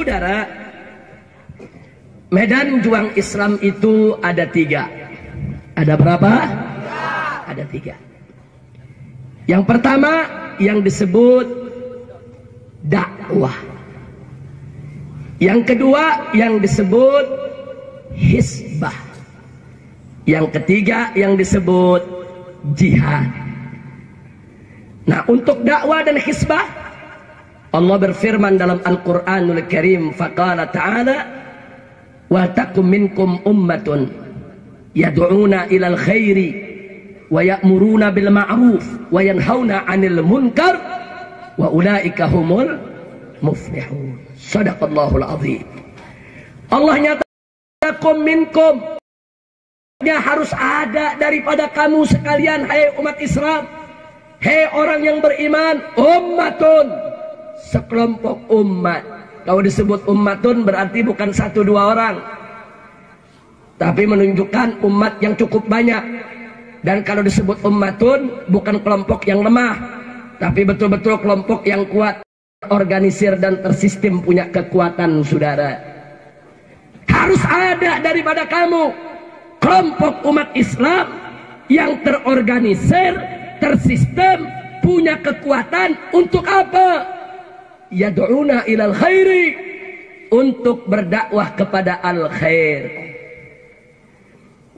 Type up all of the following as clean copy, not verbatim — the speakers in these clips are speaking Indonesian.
saudara, medan juang Islam itu ada 3. Ada berapa? Ada 3. Yang pertama yang disebut dakwah. Yang kedua yang disebut hisbah. Yang ketiga yang disebut jihad. Nah, untuk dakwah dan hisbah, Allah berfirman dalam Al-Quranul Karim, faqala ta'ala, wa takum minkum ummatun yad'una ilal khairi wa ya'muruna bil ma'ruf wa yanhauna 'anil munkar wa ulaika humul muflihun. Shadaqallahul azim. Allah nyatakan minkum, harus ada daripada kamu sekalian, hai umat Islam, hai orang yang beriman, ummatun, sekelompok umat. Kalau disebut ummatun berarti bukan 1-2 orang, tapi menunjukkan umat yang cukup banyak. Dan kalau disebut ummatun bukan kelompok yang lemah, tapi betul-betul kelompok yang kuat, organisir dan tersistem, punya kekuatan, saudara. Harus ada daripada kamu kelompok umat Islam yang terorganisir, tersistem, punya kekuatan. Untuk apa? Yad'una ilal khairi, untuk berdakwah kepada al khair.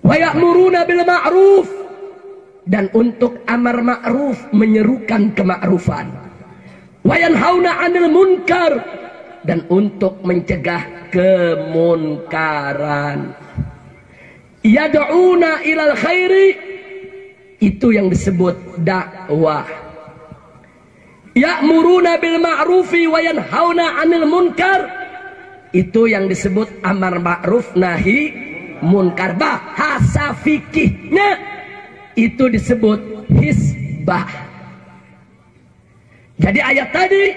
Wa ya'muruna bil ma'ruf, dan untuk amar ma'ruf, menyerukan kemakruffan. Wa yanhauna 'anil munkar, dan untuk mencegah kemunkaran. Yad'una ilal khairi, itu yang disebut dakwah. Ya'muruna bil ma'rufi wa yanhauna 'anil munkar, itu yang disebut amar ma'ruf nahi munkar. Bahasa fikihnya itu disebut hisbah. Jadi ayat tadi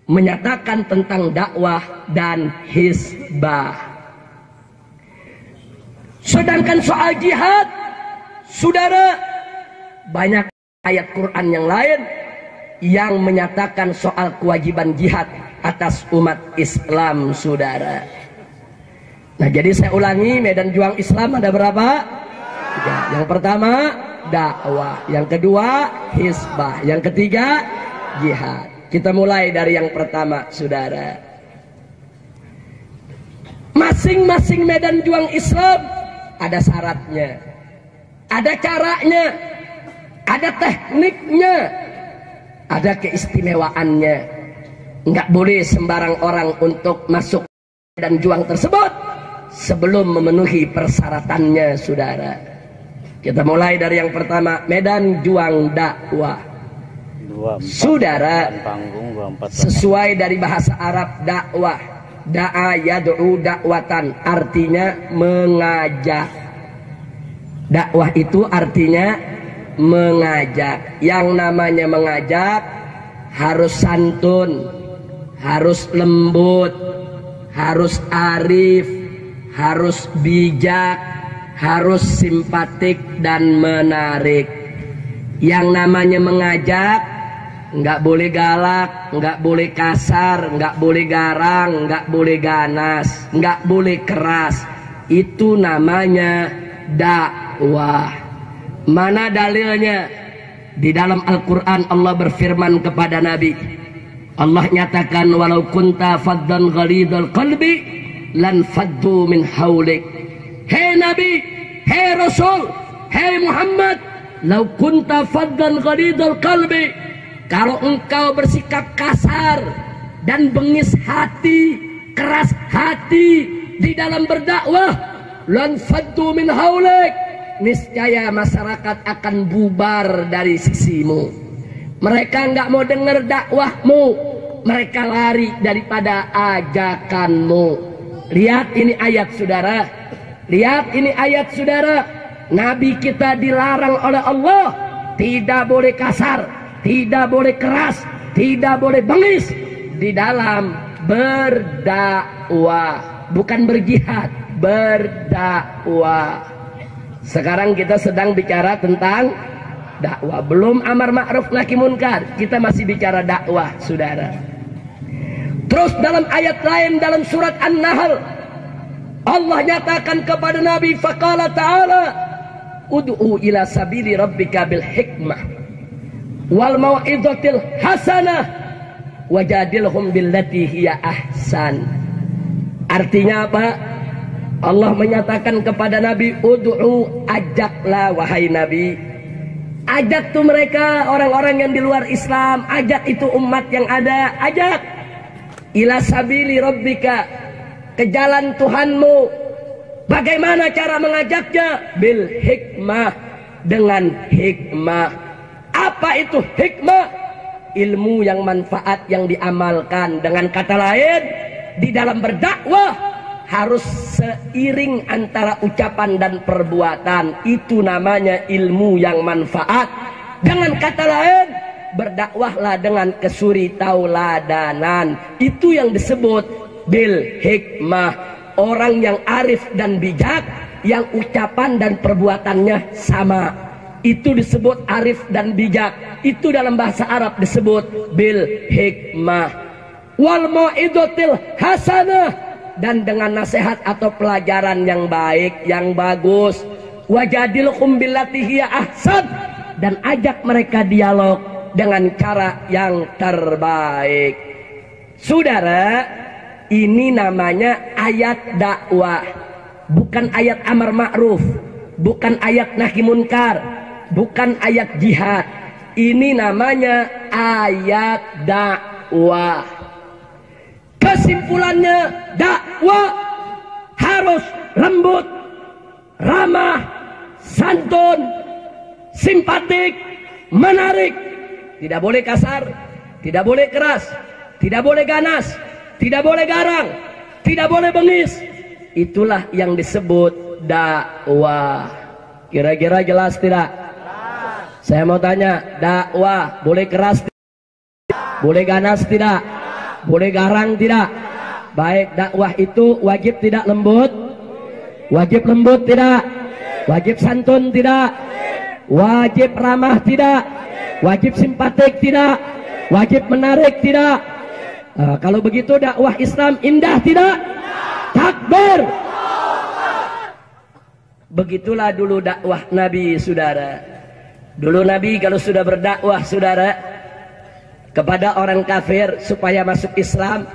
menyatakan tentang dakwah dan hisbah. Sedangkan soal jihad, saudara, banyak ayat Quran yang lain yang menyatakan soal kewajiban jihad atas umat Islam, saudara. Nah, jadi saya ulangi, medan juang Islam ada berapa? 3. Yang pertama dakwah, yang kedua hisbah, yang ketiga jihad. Kita mulai dari yang pertama, saudara. Masing-masing medan juang Islam ada syaratnya, ada caranya, ada tekniknya, ada keistimewaannya. Nggak boleh sembarang orang untuk masuk medan juang tersebut sebelum memenuhi persyaratannya, saudara. Kita mulai dari yang pertama, medan juang dakwah. Saudara, sesuai dari bahasa Arab dakwah, da'a yad'u dakwatan, artinya mengajak. Dakwah itu artinya mengajak. Yang namanya mengajak harus santun, harus lembut, harus arif, harus bijak, harus simpatik dan menarik. Yang namanya mengajak nggak boleh galak, nggak boleh kasar, nggak boleh garang, nggak boleh ganas, nggak boleh keras. Itu namanya dakwah. Mana dalilnya? Di dalam Al-Quran Allah berfirman kepada Nabi, Allah nyatakan, walau kunta faddan ghalidhal qalbi lan faddu min haulik. Hei Nabi, hei Rasul, hei Muhammad, lau kunta faddan ghalidhal qalbi, kalau engkau bersikap kasar dan bengis hati, keras hati di dalam berdakwah, lan faddu min haulik, niscaya masyarakat akan bubar dari sisimu. Mereka nggak mau dengar dakwahmu, mereka lari daripada ajakanmu. Lihat ini ayat, saudara. Lihat ini ayat, saudara. Nabi kita dilarang oleh Allah tidak boleh kasar, tidak boleh keras, tidak boleh bengis di dalam berdakwah. Bukan berjihad, berdakwah. Sekarang kita sedang bicara tentang dakwah, belum amar ma'ruf nahi munkar, kita masih bicara dakwah, saudara. Terus dalam ayat lain dalam surat An-Nahl, Allah nyatakan kepada Nabi, faqala ta'ala ud'u ila sabili rabbika bil hikmah wal mau'izatil hasanah wajadilhum billati hiya ahsan. Artinya apa? Allah menyatakan kepada Nabi, ud'u, ajaklah wahai Nabi. Ajak tuh mereka, orang-orang yang di luar Islam, ajak itu umat yang ada, ajak ila sabili rabbika, ke jalan Tuhanmu. Bagaimana cara mengajaknya? Bil hikmah, dengan hikmah. Apa itu hikmah? Ilmu yang manfaat yang diamalkan. Dengan kata lain, di dalam berdakwah harus seiring antara ucapan dan perbuatan. Itu namanya ilmu yang manfaat. Dengan kata lain, berdakwahlah dengan kesuri tauladanan. Itu yang disebut bil hikmah. Orang yang arif dan bijak, yang ucapan dan perbuatannya sama, itu disebut arif dan bijak. Itu dalam bahasa Arab disebut bil hikmah. Wal mau'izatil hasanah, dan dengan nasihat atau pelajaran yang baik, yang bagus. Wajadilhum billati hiya ahsan, dan ajak mereka dialog dengan cara yang terbaik. Saudara, ini namanya ayat dakwah, bukan ayat amar ma'ruf, bukan ayat nahi munkar, bukan ayat jihad. Ini namanya ayat dakwah. Kesimpulannya, dakwah harus lembut, ramah, santun, simpatik, menarik. Tidak boleh kasar, tidak boleh keras, tidak boleh ganas, tidak boleh garang, tidak boleh bengis. Itulah yang disebut dakwah. Kira-kira jelas tidak? Saya mau tanya, dakwah boleh keras tidak? Boleh ganas tidak? Boleh garang tidak? Baik, dakwah itu wajib tidak lembut? Wajib lembut tidak? Wajib santun tidak? Wajib ramah tidak? Wajib simpatik tidak? Wajib menarik tidak? Nah, kalau begitu dakwah Islam indah tidak? Takbir. Begitulah dulu dakwah Nabi, saudara. Dulu Nabi kalau sudah berdakwah, saudara, kepada orang kafir supaya masuk Islam,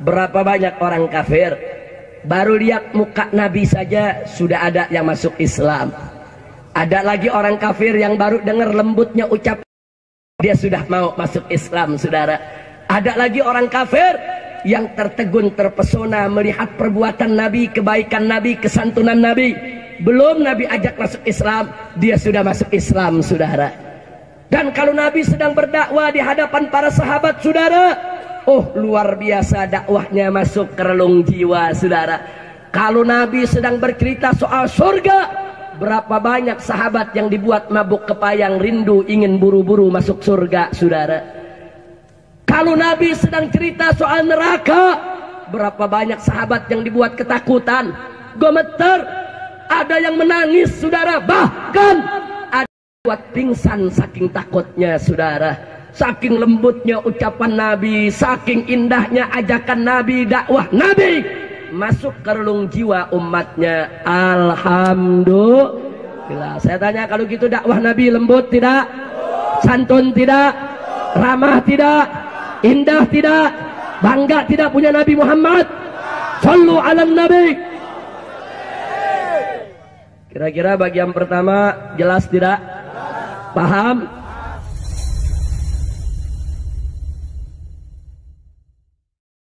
berapa banyak orang kafir? Baru lihat muka Nabi saja sudah ada yang masuk Islam. Ada lagi orang kafir yang baru dengar lembutnya ucapan, dia sudah mau masuk Islam, saudara. Ada lagi orang kafir yang tertegun, terpesona melihat perbuatan Nabi, kebaikan Nabi, kesantunan Nabi. Belum Nabi ajak masuk Islam, dia sudah masuk Islam, saudara. Dan kalau Nabi sedang berdakwah di hadapan para sahabat, saudara, oh luar biasa dakwahnya, masuk ke relung jiwa, saudara. Kalau Nabi sedang bercerita soal surga, berapa banyak sahabat yang dibuat mabuk kepayang, rindu ingin buru-buru masuk surga, saudara. Kalau Nabi sedang cerita soal neraka, berapa banyak sahabat yang dibuat ketakutan, gemeter, ada yang menangis, saudara, bahkan ada yang buat pingsan saking takutnya, saudara. Saking lembutnya ucapan Nabi, saking indahnya ajakan Nabi, dakwah Nabi, masuk ke relung jiwa umatnya. Alhamdulillah. Saya tanya, kalau gitu dakwah Nabi lembut tidak? Santun tidak? Ramah tidak? Indah tidak? Bangga tidak punya Nabi Muhammad? Sallu ala Nabi. Kira-kira bagian pertama jelas tidak? Paham?